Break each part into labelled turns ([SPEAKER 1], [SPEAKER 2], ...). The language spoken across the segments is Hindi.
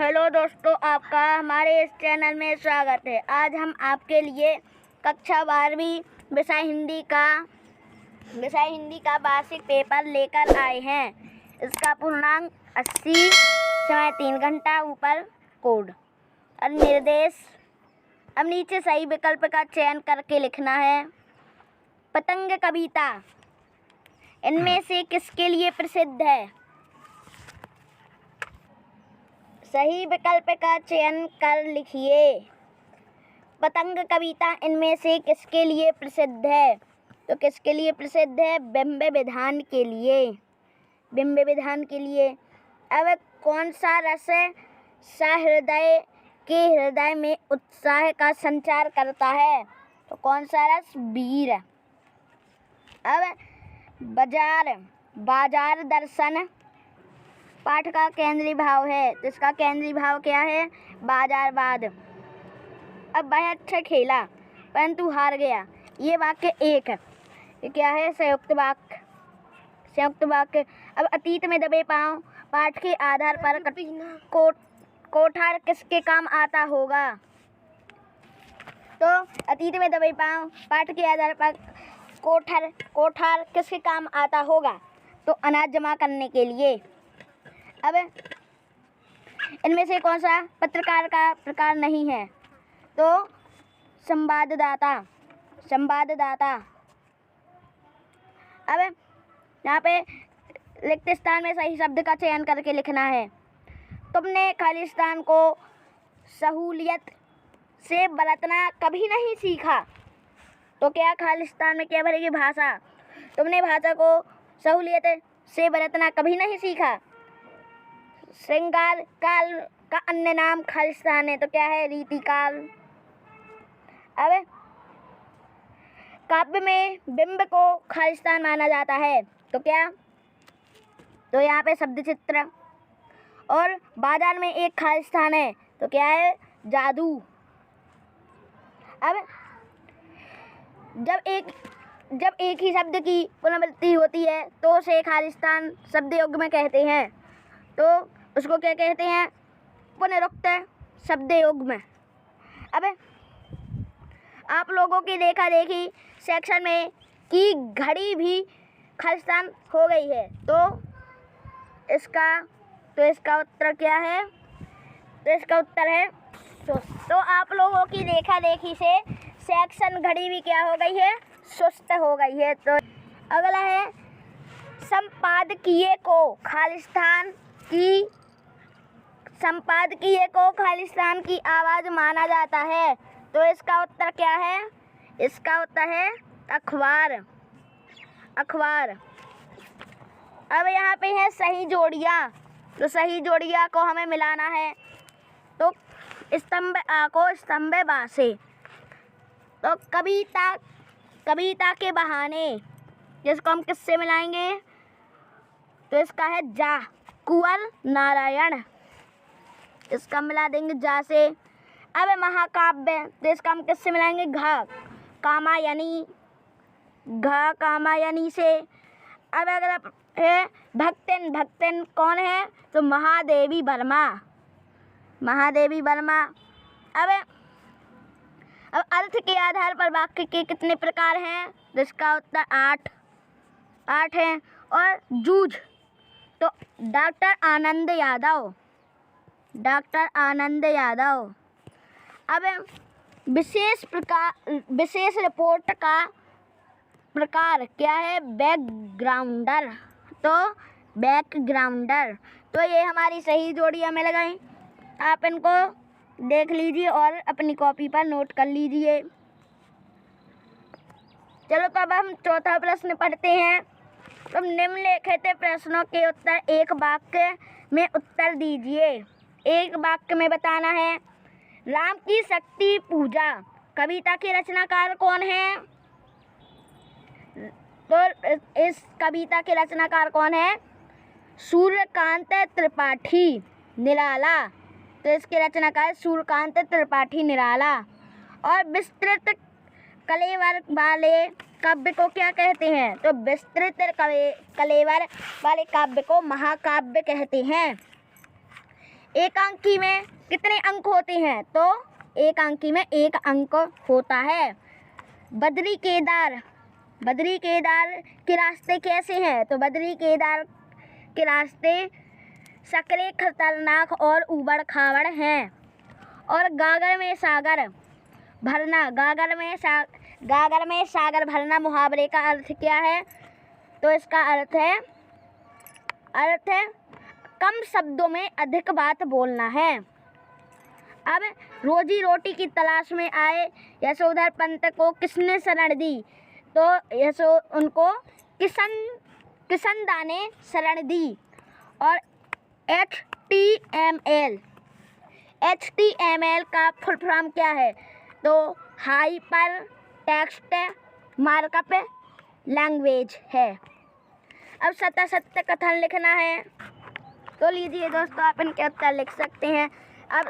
[SPEAKER 1] हेलो दोस्तों, आपका हमारे इस चैनल में स्वागत है। आज हम आपके लिए कक्षा 12वीं विषय हिंदी का वार्षिक पेपर लेकर आए हैं। इसका पूर्णांक 80, समय 3 घंटा, ऊपर कोड और निर्देश। अब नीचे सही विकल्प का चयन करके लिखना है। पतंग कविता इनमें से किसके लिए प्रसिद्ध है? सही विकल्प का चयन कर लिखिए। पतंग कविता इनमें से किसके लिए प्रसिद्ध है? तो किसके लिए प्रसिद्ध है? बिंब विधान के लिए। बिंब विधान के लिए। अब कौन सा रस सहृदय के हृदय में उत्साह का संचार करता है? तो कौन सा रस? वीर। अब बाजार दर्शन पाठ का केंद्रीय भाव है, तो इसका केंद्रीय भाव क्या है? बाजारवाद। अब वह अच्छा खेला परंतु हार गया, ये वाक्य एक है। ये क्या है? संयुक्त वाक्य। संयुक्त वाक्य। अब अतीत में दबे पांव पाठ के आधार पर कोठार किसके काम आता होगा? तो अतीत में दबे पांव पाठ के आधार पर कोठार किसके काम आता होगा? तो अनाज जमा करने के लिए। अब इनमें से कौन सा पत्रकार का प्रकार नहीं है? तो संवाददाता। अब यहाँ पे रिक्त स्थान में सही शब्द का चयन करके लिखना है। तुमने खालिस्तान को सहूलियत से बरतना कभी नहीं सीखा। तो क्या खालिस्तान में क्या भरेगी? भाषा। तुमने भाषा को सहूलियत से बरतना कभी नहीं सीखा। श्रृंगार काल का अन्य नाम खालिस्तान है, तो क्या है? रीतिकाल। अब काव्य में बिंब को खालिस्तान माना जाता है, तो क्या? तो यहाँ पे शब्द चित्र। और बाजार में एक खालिस्तान है, तो क्या है? जादू। अब जब एक ही शब्द की पुनरावृत्ति होती है तो उसे खालिस्तान शब्द युग्म में कहते हैं। तो उसको क्या कहते हैं? पुनरुक्त शब्द युग्म। अब आप लोगों की देखा देखी सेक्शन में कि घड़ी भी खालिस्तान हो गई है, तो इसका उत्तर क्या है? तो इसका उत्तर है तो आप लोगों की देखा देखी से सेक्शन घड़ी भी क्या हो गई है? सुस्त हो गई है। तो अगला है संपादकीय को खालिस्तान की आवाज़ माना जाता है, तो इसका उत्तर क्या है? इसका उत्तर है अखबार। अब यहाँ पे है सही जोड़ियाँ, तो सही जोड़ियाँ को हमें मिलाना है। तो स्तंभ आ को स्तंभ बा से। तो कविता के बहाने, जिसको हम किससे मिलाएंगे? तो इसका है जा, कुंवर नारायण। इसका मिला देंगे जा से। अब महाकाव्य, तो इसका हम किससे मिलाएंगे? घा कामायनी से। अब अगर है भक्तिन कौन है? तो महादेवी वर्मा। अब अर्थ के आधार पर वाक्य के कितने प्रकार हैं? तो इसका उत्तर 8 हैं। और जूझ, तो डॉक्टर आनंद यादव। अब विशेष रिपोर्ट का प्रकार क्या है? बैकग्राउंडर। तो ये हमारी सही जोड़ियाँ मिल गई। आप इनको देख लीजिए और अपनी कॉपी पर नोट कर लीजिए। चलो तो अब हम चौथा प्रश्न पढ़ते हैं। तुम निम्नलिखित प्रश्नों के उत्तर एक वाक्य में उत्तर दीजिए। एक वाक्य में बताना है। राम की शक्ति पूजा कविता के रचनाकार कौन है? तो इस कविता के रचनाकार कौन है? सूर्यकांत त्रिपाठी निराला। तो इसके रचनाकार सूर्यकांत त्रिपाठी निराला। और विस्तृत कलेवर वाले काव्य को क्या कहते हैं? तो विस्तृत कलेवर वाले काव्य को महाकाव्य कहते हैं। एक अंकी में कितने अंक होते हैं? तो एक अंकी में 1 अंक होता है। बद्री केदार के रास्ते कैसे हैं? तो बद्री केदार के रास्ते सकरे, खतरनाक और ऊबड़ खाबड़ हैं। और गागर में सागर भरना मुहावरे का अर्थ क्या है? तो इसका अर्थ है कम शब्दों में अधिक बात बोलना है। अब रोजी रोटी की तलाश में आए यशोधर पंत को किसने शरण दी? तो उनको किसनदा ने शरण दी। और HTML का फुल फॉर्म क्या है? तो हाइपर टेक्स्ट मार्कअप लैंग्वेज है। अब सत्य कथन लिखना है। तो लीजिए दोस्तों, आप इनके उत्तर लिख सकते हैं। अब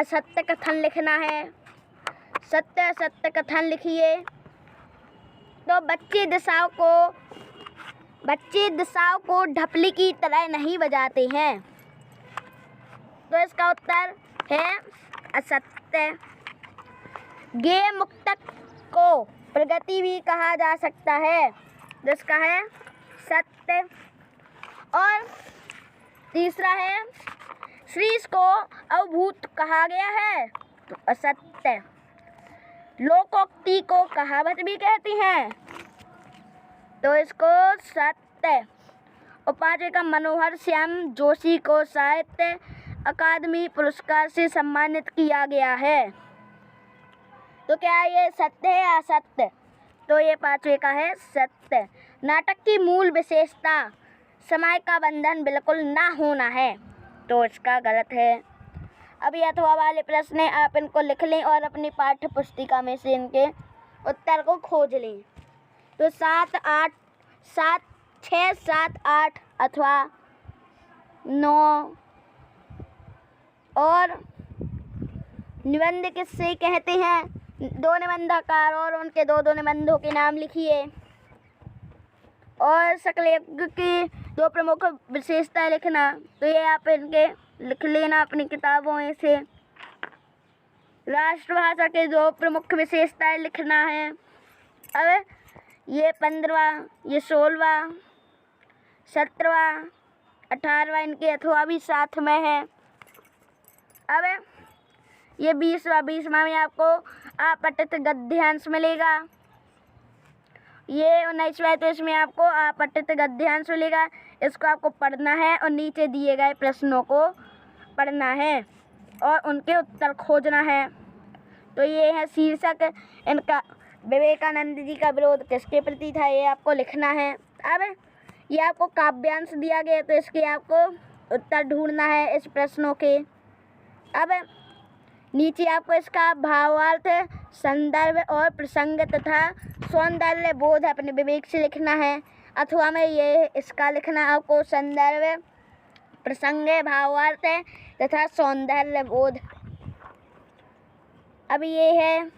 [SPEAKER 1] सत्य कथन लिखना है। सत्य कथन लिखिए। तो बच्चे दिशाओं को ढपली की तरह नहीं बजाते हैं। तो इसका उत्तर है असत्य। गेय मुक्तक को प्रगति भी कहा जा सकता है, जिसका है सत्य। और तीसरा है श्रीश को अवभूत कहा गया है, तो असत्य। लोकोक्ति को कहावत भी कहती हैं, तो इसको सत्य। और पांचवे का मनोहर श्याम जोशी को साहित्य अकादमी पुरस्कार से सम्मानित किया गया है। तो क्या ये सत्य है या असत्य? तो ये पांचवे का है सत्य। नाटक की मूल विशेषता समय का बंधन बिल्कुल ना होना है, तो इसका गलत है। अभी अथवा वाले प्रश्न हैं, आप इनको लिख लें और अपनी पाठ्य पुस्तिका में से इनके उत्तर को खोज लें। तो 6, 7, 8 अथवा 9। और निबंध किससे कहते हैं? 2 निबंधकार और उनके 2 निबंधों के नाम लिखिए। और सकलयज्ञ की 2 प्रमुख विशेषताएं लिखना, तो ये आप इनके लिख लेना अपनी किताबों में से। राष्ट्रभाषा के 2 प्रमुख विशेषताएं लिखना है। अब ये 15वां, ये 16वां, 17वां, 18वां इनके अथवा भी साथ में है। अब ये 20वां में आपको आपठित गद्यांश मिलेगा। ये 19वां, तो इसमें आपको आपठित गद्यांश मिलेगा। इसको आपको पढ़ना है और नीचे दिए गए प्रश्नों को पढ़ना है और उनके उत्तर खोजना है। तो ये है शीर्षक इनका, विवेकानंद जी का विरोध किसके प्रति था, ये आपको लिखना है। अब ये आपको काव्यांश दिया गया, तो इसके आपको उत्तर ढूंढना है इस प्रश्नों के। अब नीचे आपको इसका भावार्थ, संदर्भ और प्रसंग तथा सौंदर्य बोध अपने विवेक से लिखना है। अथवा में ये इसका लिखना आपको संदर्भ, प्रसंग, भावार्थ तथा सौंदर्य बोध। अब ये है,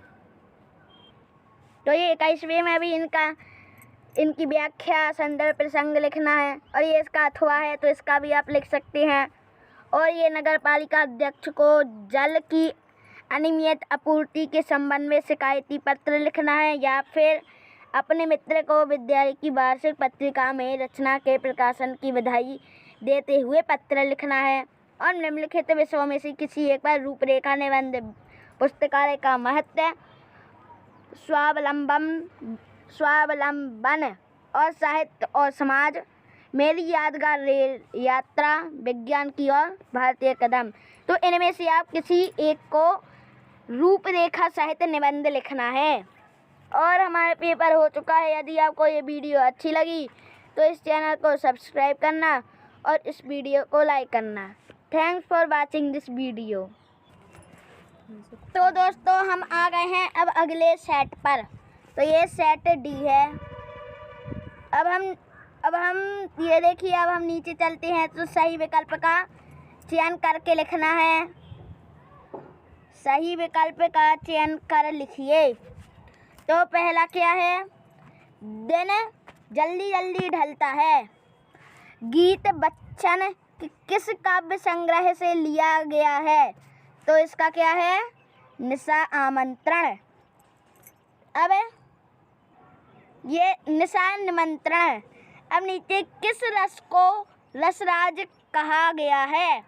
[SPEAKER 1] तो ये 21वें में अभी इनकी व्याख्या, संदर्भ, प्रसंग लिखना है। और ये इसका अथवा है, तो इसका भी आप लिख सकते हैं। और ये नगर पालिका अध्यक्ष को जल की अनियमित आपूर्ति के संबंध में शिकायती पत्र लिखना है, या फिर अपने मित्र को विद्यालय की वार्षिक पत्रिका में रचना के प्रकाशन की बधाई देते हुए पत्र लिखना है। और निम्नलिखित विषयों में से किसी एक पर रूपरेखा निबंध, पुस्तकालय का महत्व, स्वावलंबन और साहित्य और समाज, मेरी यादगार रेल यात्रा, विज्ञान की और भारतीय कदम। तो इनमें से आप किसी एक को रूपरेखा सहित निबंध लिखना है। और हमारा पेपर हो चुका है। यदि आपको ये वीडियो अच्छी लगी तो इस चैनल को सब्सक्राइब करना और इस वीडियो को लाइक करना। Thanks for watching this video. तो दोस्तों, हम आ गए हैं अब अगले सेट पर। तो ये सेट डी है। अब हम ये देखिए, अब हम नीचे चलते हैं। तो सही विकल्प का चयन करके लिखना है। सही विकल्प का चयन कर लिखिए। तो पहला क्या है? दिन जल्दी जल्दी ढलता है। गीत बच्चन कि किस काव्य संग्रह से लिया गया है? तो इसका क्या है? निशा आमंत्रण। अब ये निशा निमंत्रण। अब नीचे किस रस को रसराज कहा गया है?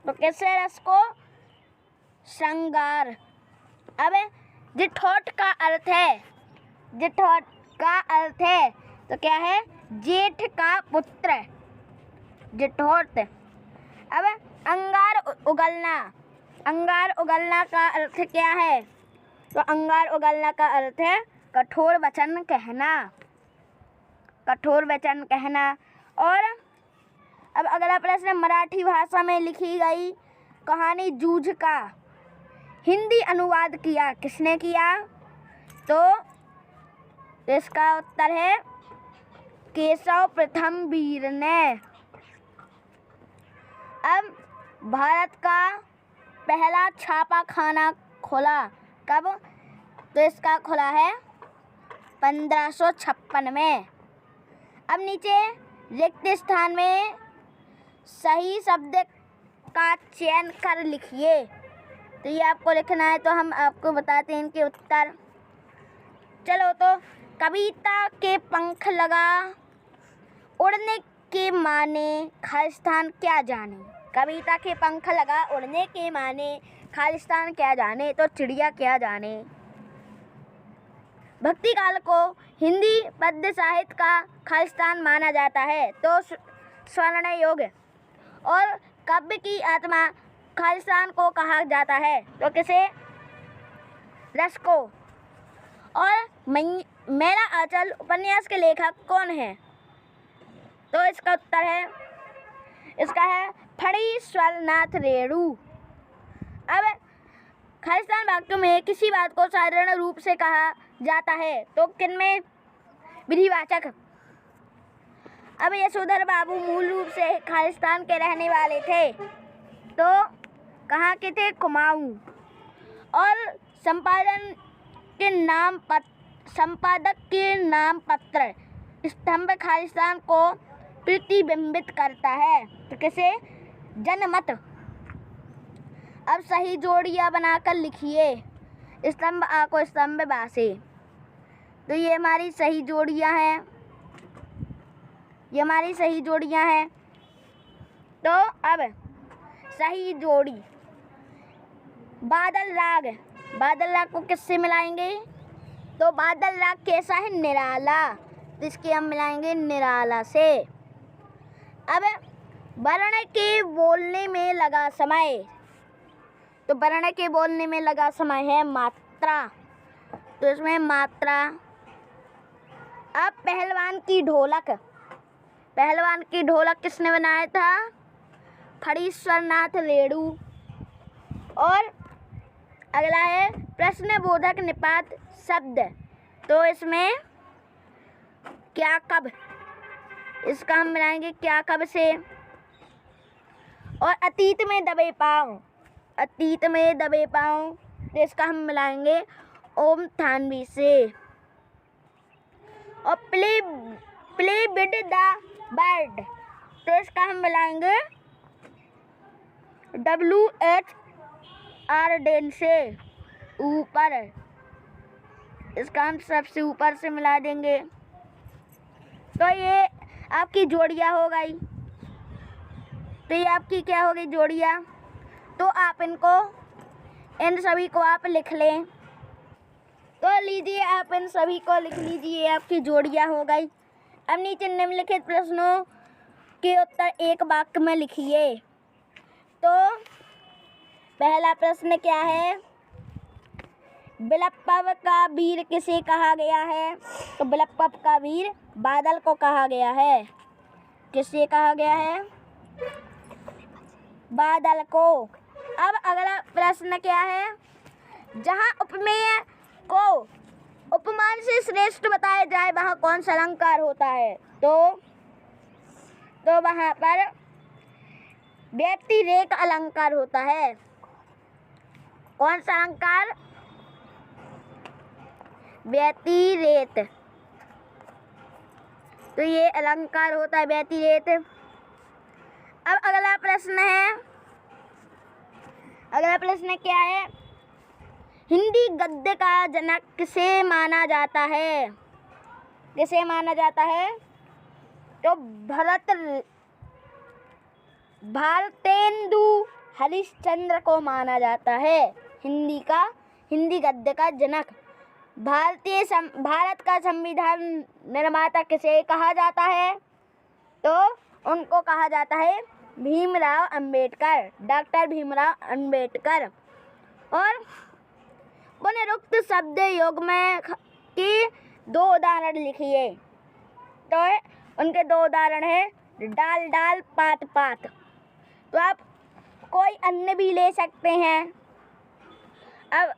[SPEAKER 1] तो किस रस को? श्रृंगार। अब जिठौठ का अर्थ है, जिठौठ का अर्थ है तो क्या है? जेठ का पुत्र, जिठौठ। अब अंगार उगलना, अंगार उगलना का अर्थ क्या है? तो अंगार उगलना का अर्थ है कठोर वचन कहना, कठोर वचन कहना। और अब अगला प्रश्न, मराठी भाषा में लिखी गई कहानी जूझ का हिंदी अनुवाद किया किसने किया? तो इसका उत्तर है केशव प्रथम वीर ने। अब भारत का पहला छापा खाना खुला कब? तो इसका खुला है 1556 में। अब नीचे रिक्त स्थान में सही शब्द का चयन कर लिखिए। तो ये आपको लिखना है, तो हम आपको बताते हैं इनके उत्तर। चलो, तो कविता के पंख लगा उड़ने के माने खालिस्तान क्या जाने। कविता के पंख लगा उड़ने के माने खालिस्तान क्या जाने, तो चिड़िया क्या जाने। भक्ति काल को हिंदी पद्य साहित्य का खालिस्तान माना जाता है, तो स्वर्ण युग। और काव्य की आत्मा खालिस्तान को कहा जाता है, तो किसे? रस को। और मेरा आंचल उपन्यास के लेखक कौन है? तो इसका उत्तर है, इसका है फणीश्वरनाथ रेणु। अब खालिस्तान वाक्यों में किसी बात को साधारण रूप से कहा जाता है, तो किनमें? विधिवाचक। अब यशोधर बाबू मूल रूप से खालिस्तान के रहने वाले थे, तो कहाँ के थे? कुमाऊं। और संपादक के नाम पत्र स्तंभ खालिस्तान को प्रतिबिंबित करता है, तो किसे? जनमत। अब सही जोड़ियां बनाकर लिखिए। स्तंभ आ को स्तंभ बा से। तो ये हमारी सही जोड़ियां हैं, ये हमारी सही जोड़ियां हैं। तो अब सही जोड़ी, बादल राग, बादल राग को किससे मिलाएंगे? तो बादल राग कैसा है? निराला, तो इसके हम मिलाएंगे निराला से। अब वर्ण के बोलने में लगा समय, तो वर्ण के बोलने में लगा समय है मात्रा, तो इसमें मात्रा। अब पहलवान की ढोलक, पहलवान की ढोलक किसने बनाया था? फणीश्वरनाथ रेणु। और अगला है प्रश्नबोधक निपात शब्द, तो इसमें क्या कब, इसका हम मिलाएंगे क्या कब से। और अतीत में दबे पाँव, अतीत में दबे पाँव, तो इसका हम मिलाएंगे ओम थानवी से। और प्ले विद द बर्ड, तो इसका हम मिलाएंगे WHR डेन से, ऊपर, इसका हम सबसे ऊपर से मिला देंगे। तो ये आपकी जोड़ियाँ हो गई, तो ये आपकी क्या हो गई? जोड़ियाँ। तो आप इनको, इन सभी को आप लिख लें। तो लीजिए, आप इन सभी को लिख लीजिए, आपकी जोड़ियाँ हो गई। अब नीचे निम्नलिखित प्रश्नों के उत्तर एक वाक्य में लिखिए। तो पहला प्रश्न क्या है? बिलप्पव का वीर किसे कहा गया है? तो बिलप्पव का वीर बादल को कहा गया है। किसे कहा गया है? बादल को। अब अगला प्रश्न क्या है? जहाँ उपमेय को उपमान से श्रेष्ठ बताया जाए वहाँ कौन सा अलंकार होता है? तो वहाँ पर व्यतिरेक अलंकार होता है। कौन सा अलंकार? व्यतिरेक। तो ये अलंकार होता है व्यतिरेक। अब अगला प्रश्न क्या है? हिंदी गद्य का जनक किसे माना जाता है? तो भारतेंदु हरिश्चंद्र को माना जाता है हिंदी गद्य का जनक। भारत का संविधान निर्माता किसे कहा जाता है? तो उनको कहा जाता है भीमराव अंबेडकर, डॉक्टर भीमराव अंबेडकर। और पुनरुक्त शब्द योग में की 2 उदाहरण लिखिए। तो उनके 2 उदाहरण हैं डाल डाल पात पात। तो आप कोई अन्य भी ले सकते हैं। अब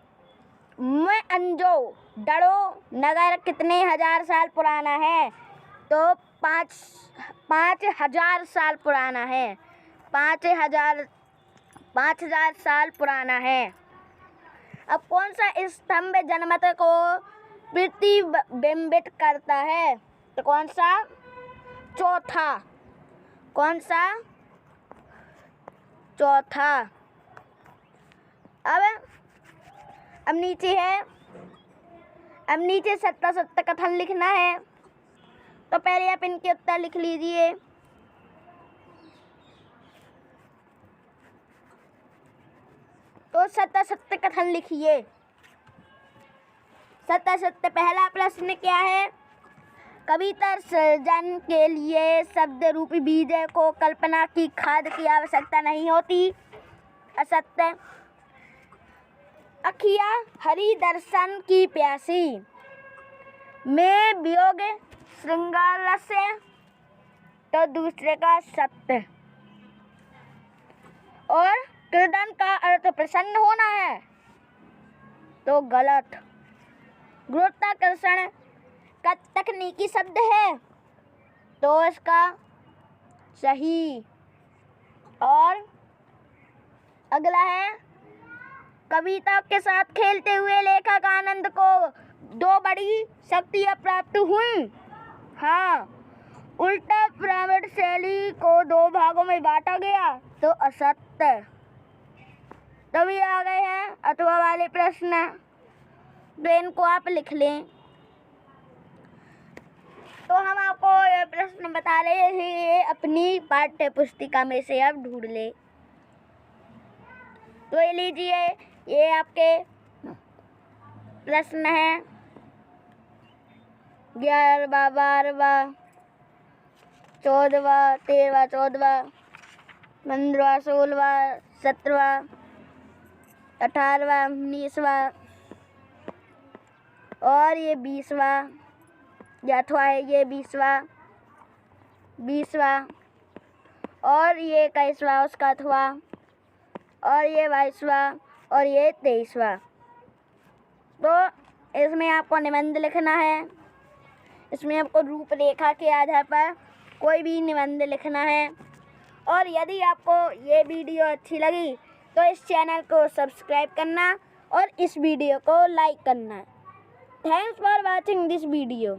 [SPEAKER 1] मैं अंजो डरो नगर कितने हजार साल पुराना है? तो 5,000 साल पुराना है। 5,000 साल पुराना है। अब कौन सा स्तंभ जनमत को प्रतिबिंबित करता है? तो कौन सा? चौथा। अब नीचे सत्य कथन लिखना है। तो पहले आप इनके उत्तर लिख लीजिए। तो सत्य कथन लिखिए। सत्य पहला प्रश्न क्या है? कविता सृजन के लिए शब्द रूपी बीज को कल्पना की खाद की आवश्यकता नहीं होती। असत्य। अखिया हरि दर्शन की प्यासी में वियोग श्रृंगार रस। तो दूसरे का सत्य। और कृदन का अर्थ प्रसन्न होना है। तो गलत। गुरुत्वाकर्षण का तकनीकी शब्द है। तो इसका सही। और अगला है कविता के साथ खेलते हुए लेखक आनंद को 2 बड़ी शक्तियाँ प्राप्त हुई। हाँ, उल्टा पिरामिड शैली को 2 भागों में बांटा गया। तो असत्य। तभी आ गए हैं अथवा वाले प्रश्न। तो इनको आप लिख लें। तो हम आपको ये प्रश्न बता रहे हैं, ये अपनी पाठ्य पुस्तिका में से आप ढूंढ ले। तो ये लीजिए, ये आपके प्रश्न हैं 11वां 12वां 14वां 13वां 14वां 15वां 16वां 17वां 18वां 19वां और ये 20वां अथवा है ये 20वां और ये 21वां उसका अथवा और ये 22वां और ये 23वां। तो इसमें आपको निबंध लिखना है। इसमें आपको रूपरेखा के आधार पर कोई भी निबंध लिखना है। और यदि आपको ये वीडियो अच्छी लगी तो इस चैनल को सब्सक्राइब करना और इस वीडियो को लाइक करना। Thanks for watching this video.